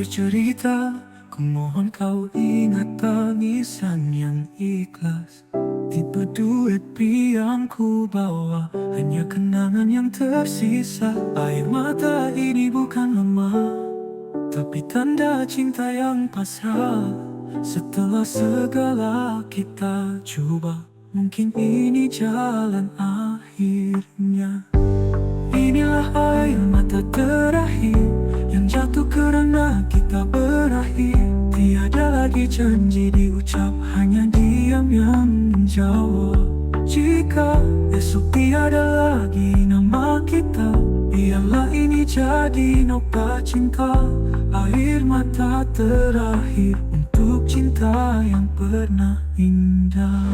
akhir cerita, ku mohon kau ingat tangisan yang ikhlas. Tipe duet yang ku bawa, hanya kenangan yang tersisa. Air mata ini bukan lemah, tapi tanda cinta yang pasrah. Setelah segala kita coba, mungkin ini jalan akhirnya. Inilah air mata terakhir yang jatuh karena kita berakhir. Tiada lagi janji diucap, hanya diam yang menjawab. Jika esok tiada lagi nama kita, biarlah ini jadi noktah cinta. Air mata terakhir untuk cinta yang pernah indah.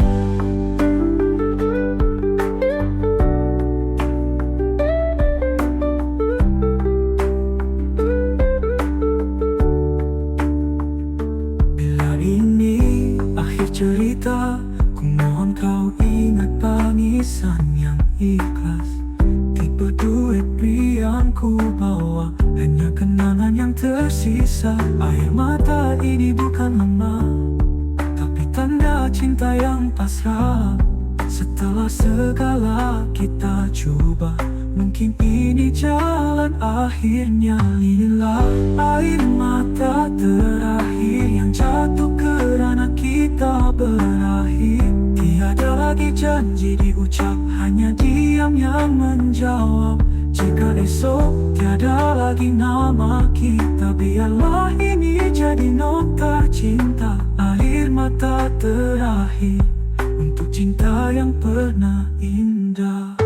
Cerita, ku mohon kau ingat tangisan yang ikhlas. Tipe duet yang ku bawa, hanya kenangan yang tersisa. Air mata ini bukan lemah, tapi tanda cinta yang pasrah. Setelah segala kita coba, mungkin ini jalan akhirnya. Inilah air mata terakhir yang jatuh karena kita berakhir. Tiada lagi janji diucap, hanya diam yang menjawab. Jika esok tiada lagi nama kita, biarlah ini jadi nokta cinta. Air mata terakhir untuk cinta yang pernah indah.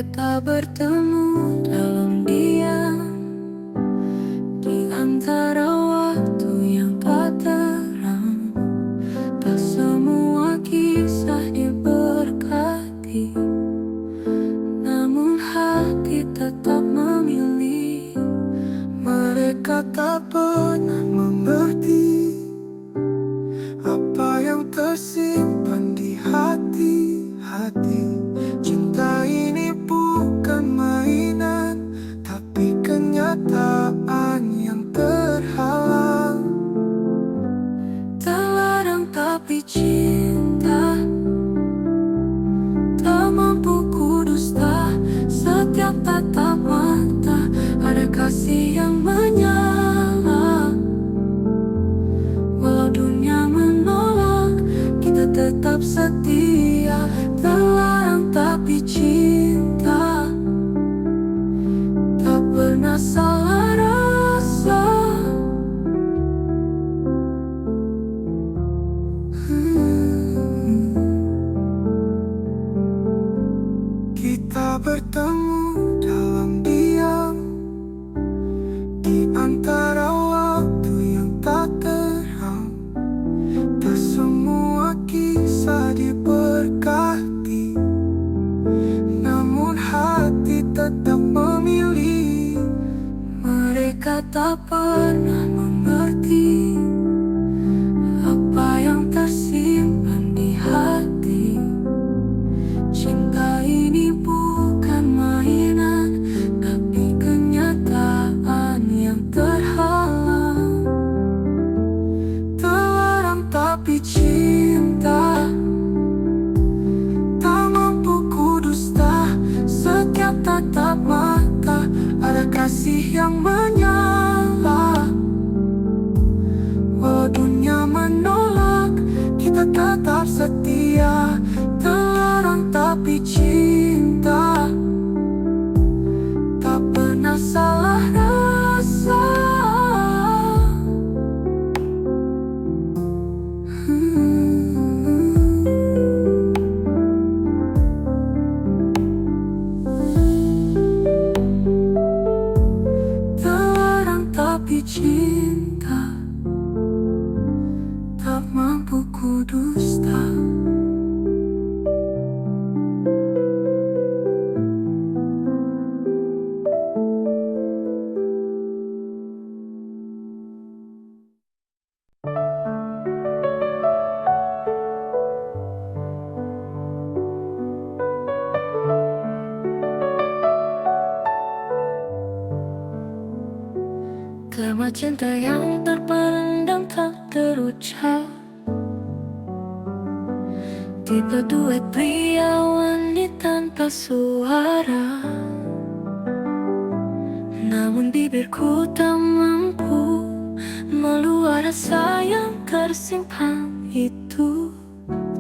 Kita bertemu dalam diam, di antara waktu yang tak terang. Tak semua kisah diberkati, namun hati tetap memilih. Mereka tak pernah mengerti apa yang tersimpan di hati-hati. Cinta ini bukan mainan, tapi kenyataan yang terhalang. Terlarang tapi cinta, tak mampu ku dusta. Setiap tatap mata ada kasih yang menyala. Walau dunia menolak, kita tetap setia. Terlarang tapi cinta, tak pernah salah rasa. Kita bertemu dalam diam, di antara waktu yang tak terang. Tak semua kisah diberkati, namun hati tetap memilih. Mereka tak pernah mengerti apa yang tersimpan di hati. Cinta ini bukan mainan, tapi kenyataan yang terhalang. Terlarang tapi cinta, tak mampu ku dusta. Setiap tatap mata ada kasih yang menyala. Walau dunia menolak, kita tetap setia. Terlarang tapi cinta, tak pernah salah rasa. cinta yang terpendam tak terucap. Tipe duet pria wanita tanpa suara, namun bibirku tak mampu meluap rasa yang tersimpan itu.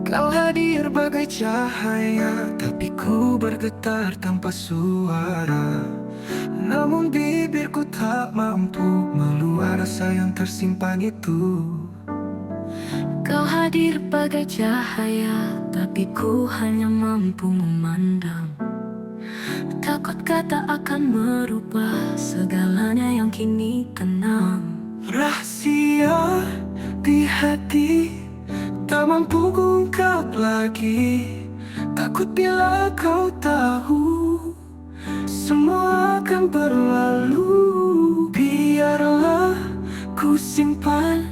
Kau hadir bagai cahaya, tapi ku bergetar tanpa suara. Namun bibirku tak mampu meluap rasa yang tersimpan itu. Kau hadir bagai cahaya, tapi ku hanya mampu memandang. Takut kata akan merubah segalanya yang kini tenang. Rahasia di hati tak mampu kuungkap lagi. Takut bila kau tahu semua akan berlalu. Biarlah ku simpan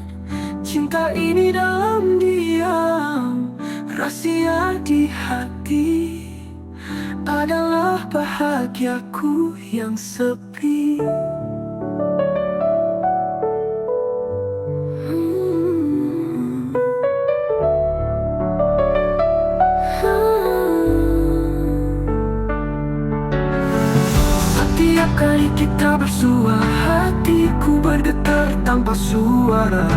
cinta ini dalam diam. Rahasia di hati adalah bahagiaku yang sepi. Setiap kali kita bersua, hatiku bergetar tanpa suara.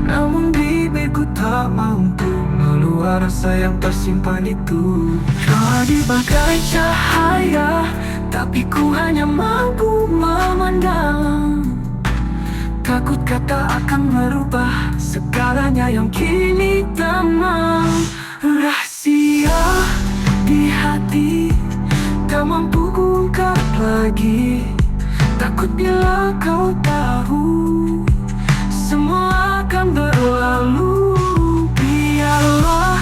Namun bibirku tak mampu meluap rasa yang tersimpan itu. Kau hadir bagai cahaya, tapi ku hanya mampu memandang. Takut kata akan merubah segalanya yang kini tenang. Rahasia di hati tak mampu kuungkap lagi. Takut bila kau tahu semua akan berlalu. Biarlah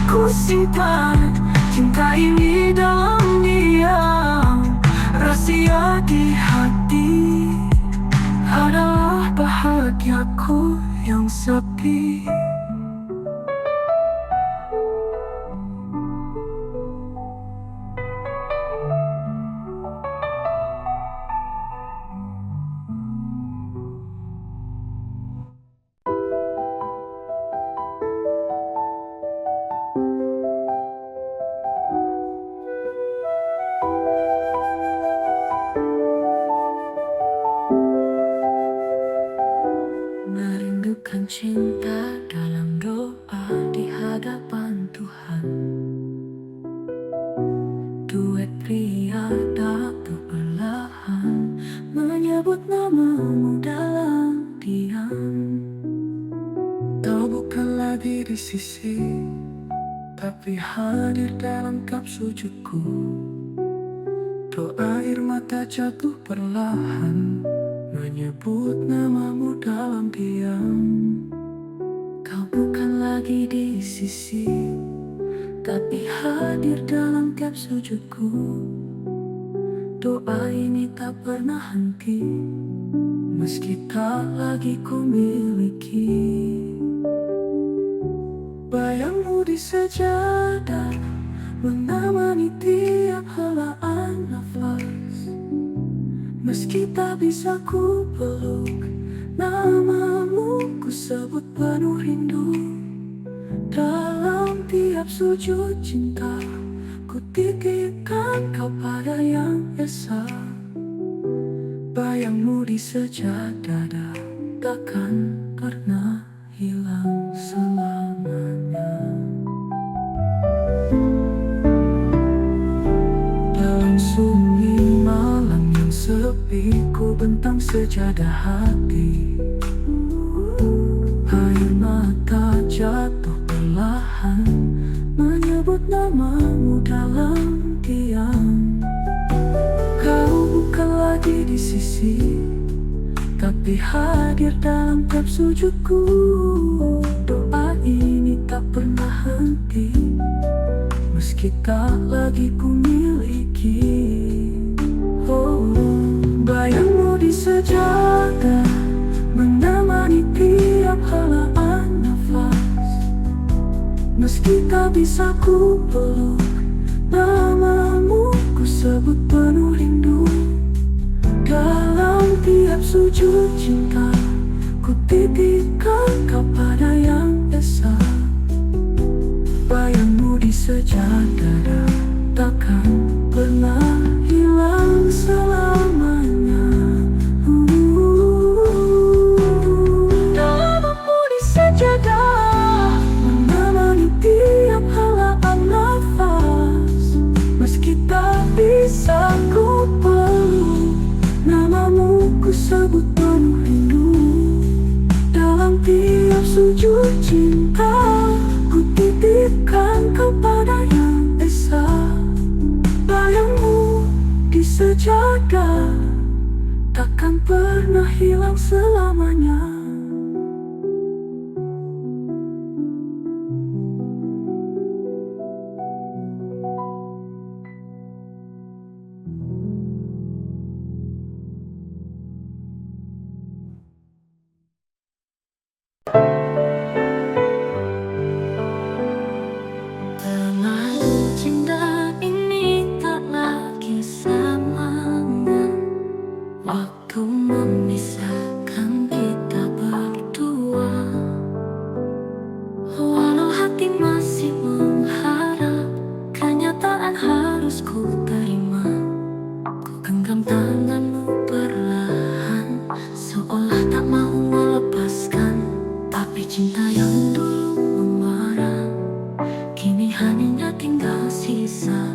ku simpan cinta ini dalam diam. Rahasia di hati adalah bahagiaku yang sepi. Merindukan cinta dalam doa di hadapan Tuhan. Duet pria tak perlahan menyebut namamu dalam diam. Kau bukan lagi di sisi, tapi hadir dalam kap sujudku. Doa air mata jatuh perlahan menyebut namamu dalam diam. Kau bukan lagi di sisi, tapi hadir dalam kap sujudku. Doa ini tak pernah henti, meski tak lagi ku miliki. Bayangmu di sejadah menemani tiap helaan nafas. Meski tak bisa ku peluk, namamu ku sebut penuh rindu. Dalam tiap sujud cinta, ku titipkan kau pada yang esa. Bayangmu di sejadah takkan pernah hilang selamanya. Dalam sunyi malam yang sepi, ku bentang sejadah hati. Air mata jatuh perlahan menyebut namamu dalam diam. Kau bukan lagi di sisi, tapi hadir dalam kap sujudku. Doa ini tak pernah henti, meski tak lagi ku miliki. oh, bayangmu di sejadah menemani tiap helaan nafas. Meski tak bisa ku peluk, namamu ku sebut penuh rindu. Dalam tiap sujud cinta, ku titipkan kau pada Yang Esa. Bayangmu di sejadah takkan pernah hilang selamanya. Dalammu di sejadah menemani tiap helaan nafas. Meski tak bisa ku peluk, namamu ku sebut penuh rindu. Dalam tiap sujud cinta, ku titipkan kepada Yang Esa. Bayangmu di sejadah takkan pernah hilang selamanya. Dengan cinta ini tak lagi semangat. Waktu memisahkan kita berdua. Walau hati masih mengharap, kenyataan harus ku terima. Ku genggam tanganmu perlahan, seolah tak mau melepaskan. Tapi cinta yang dulu membara, kini hanya tinggal sisa.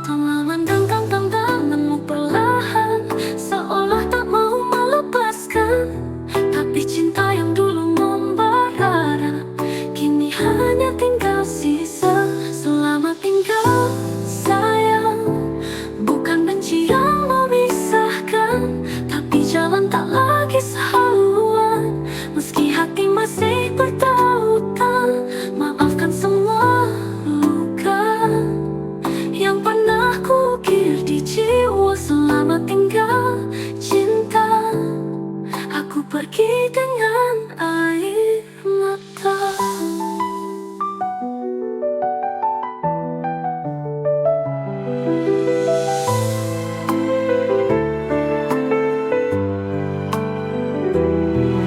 Telah mendangkang tanganmu perlahan, seolah tak mau melepaskan. Tapi cinta yang dulu membara, kini hanya tinggal sisa. Selamat tinggal sayang, bukan benci yang memisahkan. Tapi jalan tak lagi sehaluan, meski hati masih bertautan. Maafkan semua luka yang pernah kukir di jiwa. Selamat tinggal cinta, aku pergi dengan air mata.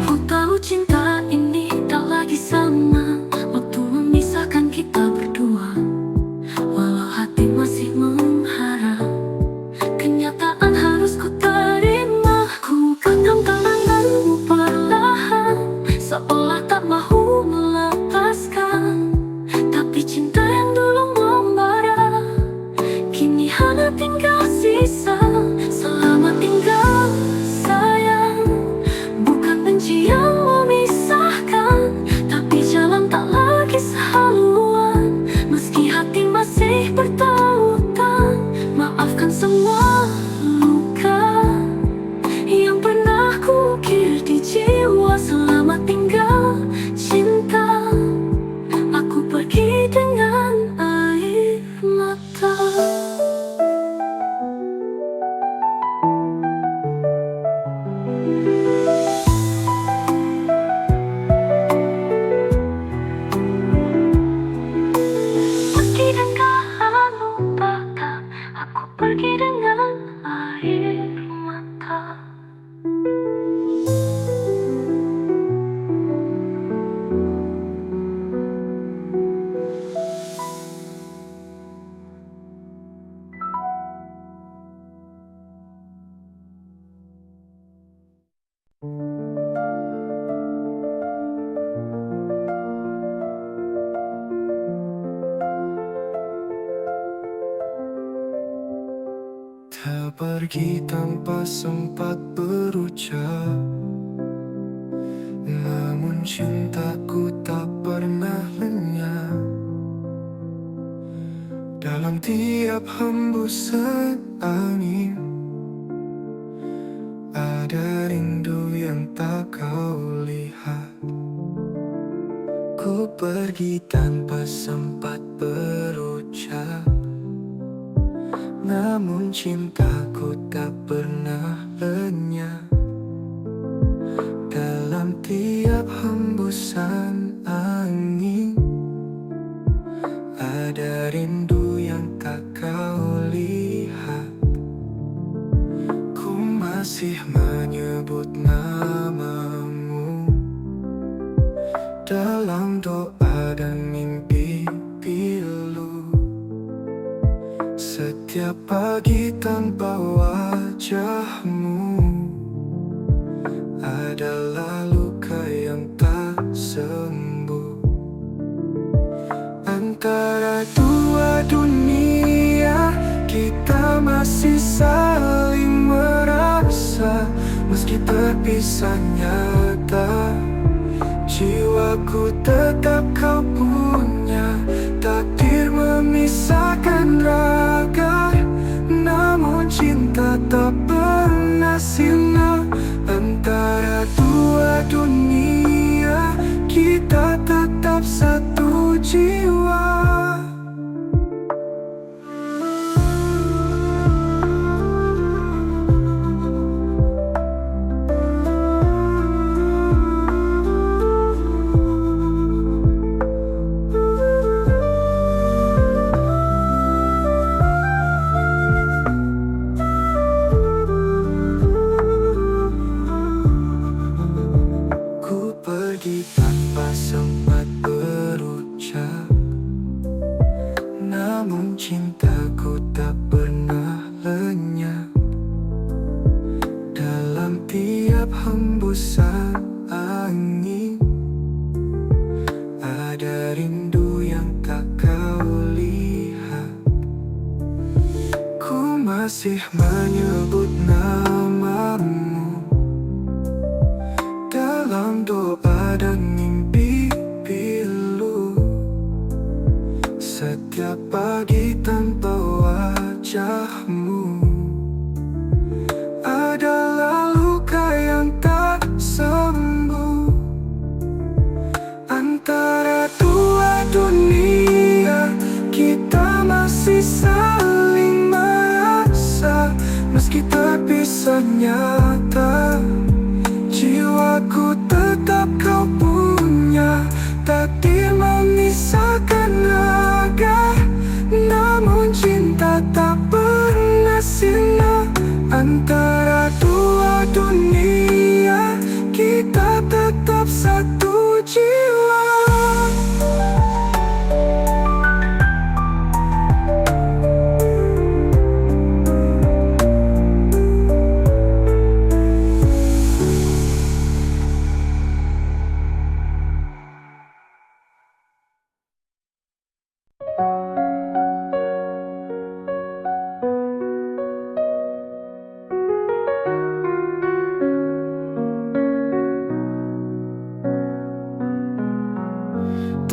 Ku tahu cinta ini tak lagi sama, waktu memisahkan kita berdua. Walau hati masih mengharap, kenyataan harus ku terima. Ku genggam tanganmu perlahan, seolah tak mahu melepaskan. Tapi cinta yang dulu membara, kini hanya tinggal sisa. Selamat tinggal sayang, bukan benci yang memisahkan. Tapi jalan tak lagi sehaluan, meski hati masih bertautan. Maafkan semua luka yang pernah kukir di jiwa. Selamat tinggal cinta, aku pergi dengan air mata. Meski dengan lupakan, aku pergi dengan air mata. Tak pergi tanpa sempat berucap, namun cintaku tak pernah lenyap. Dalam tiap hembusan angin, ada rindu yang tak kau lihat. Ku pergi tanpa sempat berucap, namun cintaku tak pernah lenyap. Dalam tiap hembusan angin, ada rindu yang tak kau lihat. Ku masih Setiap pagi tanpa wajahmu adalah luka yang tak sembuh. Antara dua dunia kita masih saling merasa. Meski terpisah nyata, jiwaku tetap kau punya. Takdir memisahkan raga, namun cinta tak pernah sirna. Antara dua dunia kita tetap satu jiwa. Pergi tanpa sempat berucap, namun cintaku tak pernah lenyap. Dalam tiap hembusan angin ada rindu yang tak kau lihat. Ku masih menyebut namamu dalam doa dan mimpi pilu. Setiap pagi tanpa wajahmu adalah luka yang tak sembuh. Antara dua dunia kita masih saling merasa. Meski terpisah nyata, jiwaku tetap kau punya. Takdir memisahkan raga, namun cinta tak pernah sirna. Antara dua dunia kita tetap satu jiwa.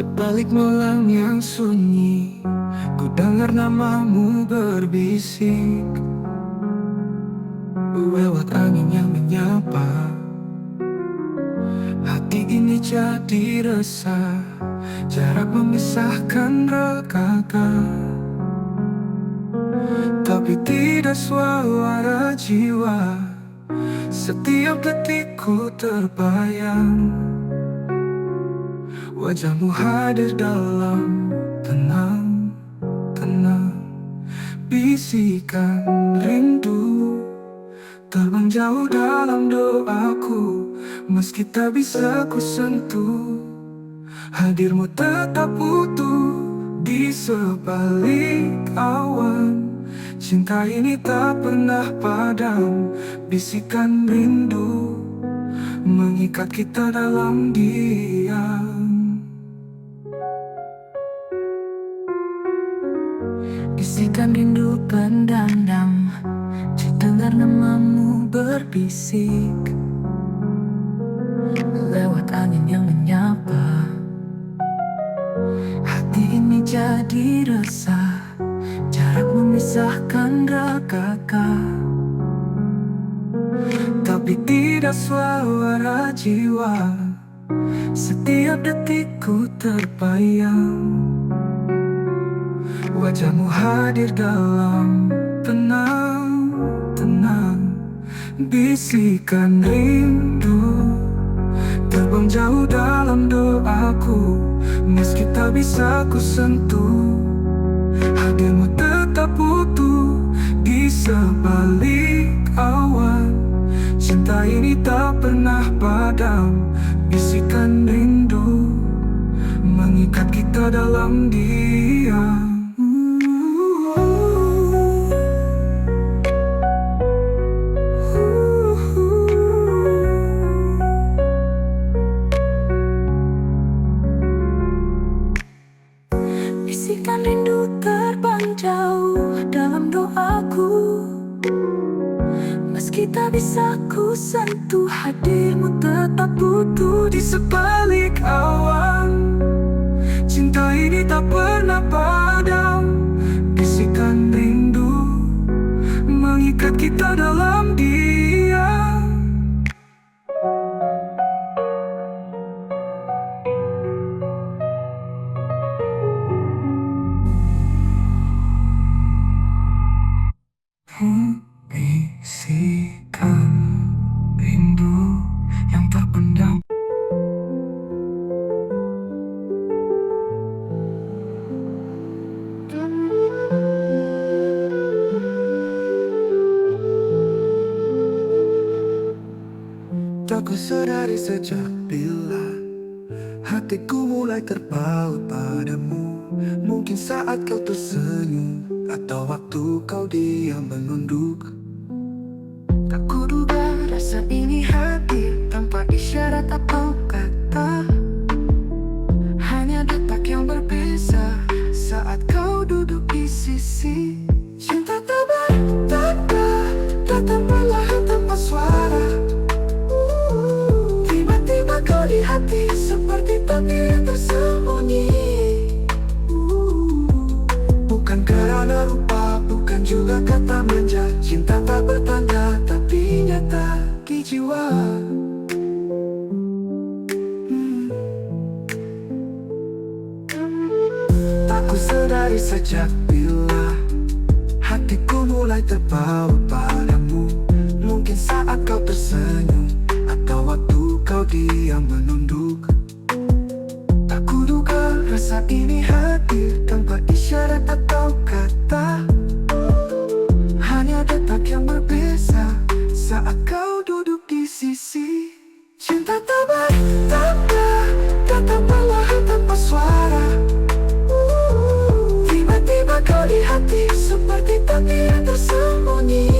Terbalik malam yang sunyi, ku dengar namamu berbisik lewat angin yang menyapa. Hati ini jadi resah, jarak memisahkan raga, tapi tidak suara jiwa. Setiap detikku terbayang, wajahmu hadir dalam tenang, bisikan rindu terbang jauh dalam doaku. Meski tak bisa ku sentuh, hadirmu tetap utuh di sebalik awan. Cinta ini tak pernah padam, bisikan rindu mengikat kita dalam diam. Bisikan rindu pendandam, dengar namamu berbisik lewat angin yang menyapa. Hati ini jadi resah, jarak memisahkan raga, tapi tidak suara jiwa. Setiap detikku terbayang, wajahmu hadir dalam tenang, bisikan rindu terbang jauh dalam doaku. Meski tak bisa ku sentuh, hadirmu tetap utuh di sebalik awan. Cinta ini tak pernah padam, bisikan rindu mengikat kita dalam diam. Bisikan rindu terbang jauh dalam doaku. Meski tak bisa ku sentuh, hadirmu tetap butuh di sebalik awan. Cinta ini tak pernah padam. Bisikan rindu mengikat kita dalam diam. Bisikan rindu yang terpendam. Tak kusadari sejak bila hatiku mulai terpaut padamu. Mungkin saat kau tersenyum, atau waktu kau diam menunduk. Tak kuduga rasa ini hadir tanpa isyarat atau kata. Hanya detak yang berbeza saat kau duduk di sisi. Cinta tak bertanda, datang perlahan tanpa suara. Tiba-tiba kau di hati seperti takdir yang tersembunyi. Bukan karena rupa, bukan juga kata manja. Cinta tak bertanda, tapi nyata di jiwa. Tak kusadari sejak bila hatiku mulai terpaut padamu. Mungkin saat kau tersenyum, atau waktu kau diam menunduk. Tak kuduga rasa ini hadir tanpa isyarat atau kata. Hanya detak yang berbeza saat kau duduk di sisi. Cinta tak bertanda, datang perlahan tanpa suara. Tiba-tiba kau di hati seperti takdir yang tersembunyi.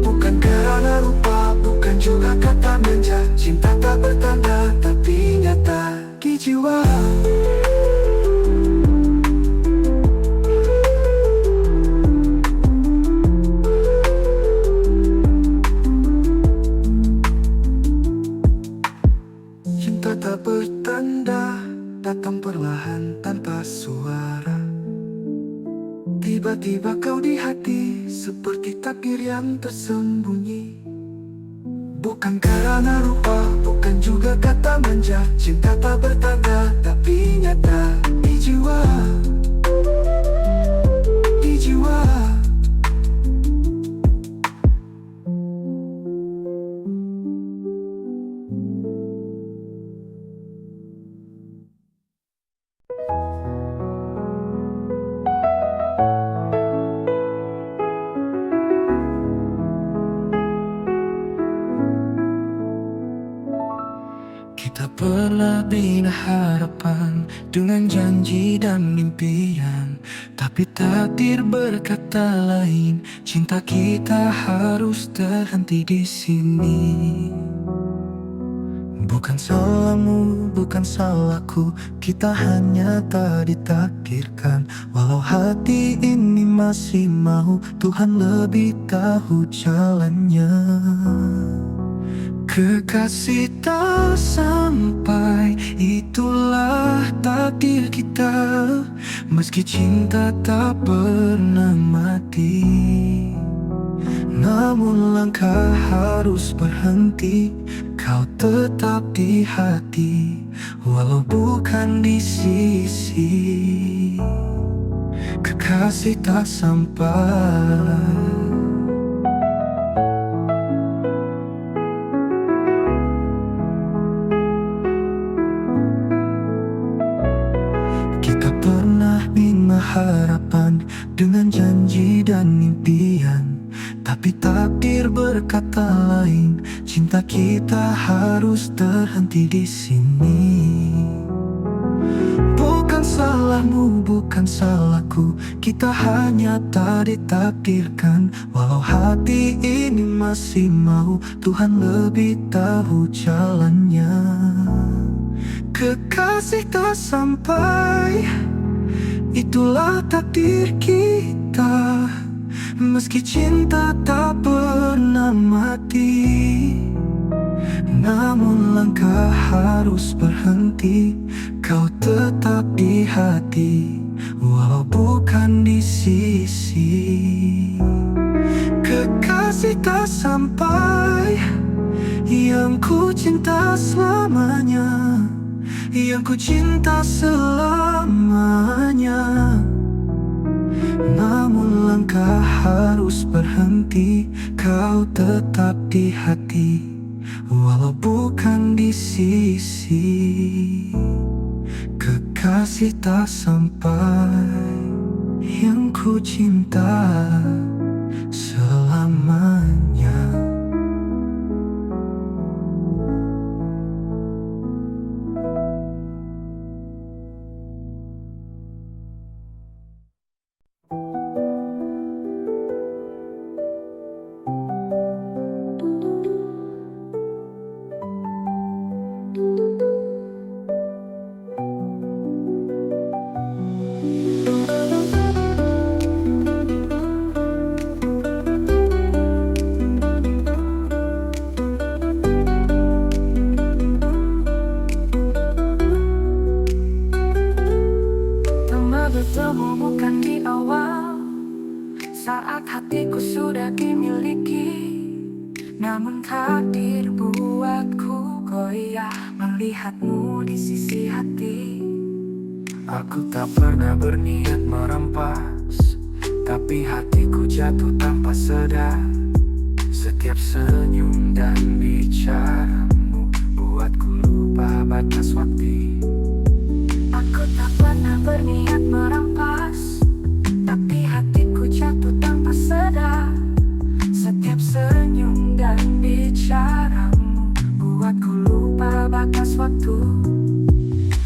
Bukan karena rupa, bukan juga kata manja. Cinta tak bertanda, tapi nyata di jiwa. Cinta tak bertanda, datang perlahan tanpa suara. Tiba-tiba kau di hati seperti takdir yang tersembunyi. Bukan karena rupa, bukan juga kata manja. Cinta tak bertanda, tapi nyata di jiwa. Di jiwa. Kita pernah bina harapan dengan janji dan impian, tapi takdir berkata lain. Cinta kita harus terhenti di sini. Bukan salahmu, bukan salahku, kita hanya tak ditakdirkan. Walau hati ini masih mau, Tuhan lebih tahu jalannya. Kekasih tak sampai, itulah takdir kita. Meski cinta tak pernah mati, namun langkah harus berhenti. Kau tetap di hati, walau bukan di sisi. Kekasih tak sampai. Harapan dengan janji dan impian, tapi takdir berkata lain. Cinta kita harus terhenti di sini. Bukan salahmu, bukan salahku, kita hanya tak ditakdirkan. Walau hati ini masih mau, Tuhan lebih tahu jalannya. Kekasih tak sampai, itulah takdir kita. Meski cinta tak pernah mati, namun langkah harus berhenti. Kau tetap di hati, walau bukan di sisi. Kekasih tak sampai, yang ku cinta selamanya, yang ku cinta selamanya. Namun langkah harus berhenti. Kau tetap di hati, walau bukan di sisi. Kekasih tak sampai, yang ku cinta selamanya. Bertemu bukan di awal, saat hatiku sudah dimiliki. Namun takdir buatku goyah melihatmu di sisi hati. Aku tak pernah berniat merampas, tapi hatiku jatuh tanpa sadar. Setiap senyum dan bicaramu buatku lupa batas waktu. Aku tak pernah berniat merampas, tapi hatiku jatuh tanpa sadar. Setiap senyum dan bicaramu buatku lupa batas waktu.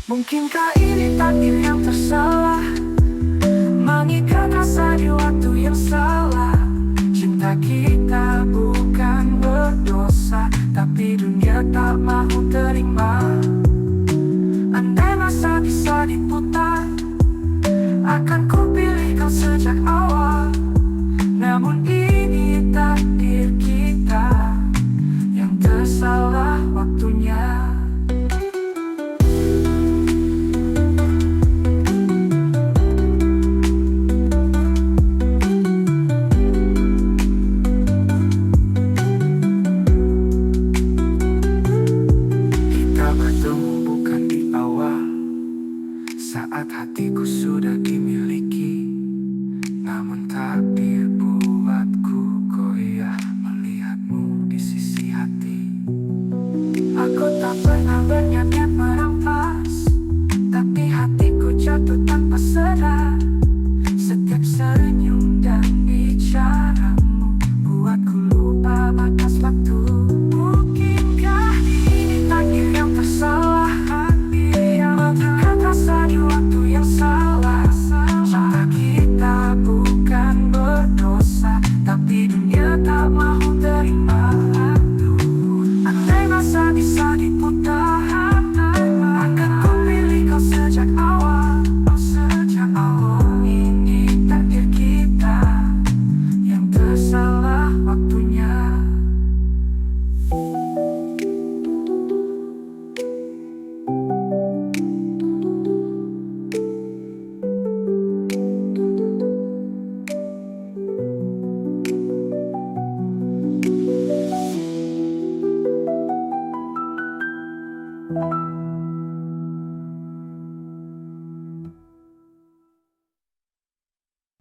Mungkinkah ini takdir yang tersalah, mengikat rasa di waktu yang salah. Cinta kita bukan berdosa, tapi dunia tak mau terima. Andai masa bisa diputar, akan ku pilih kau sejak awal. Namun ini takdir kita yang tersalah waktunya. Kita bertemu bukan di awal, saat hatiku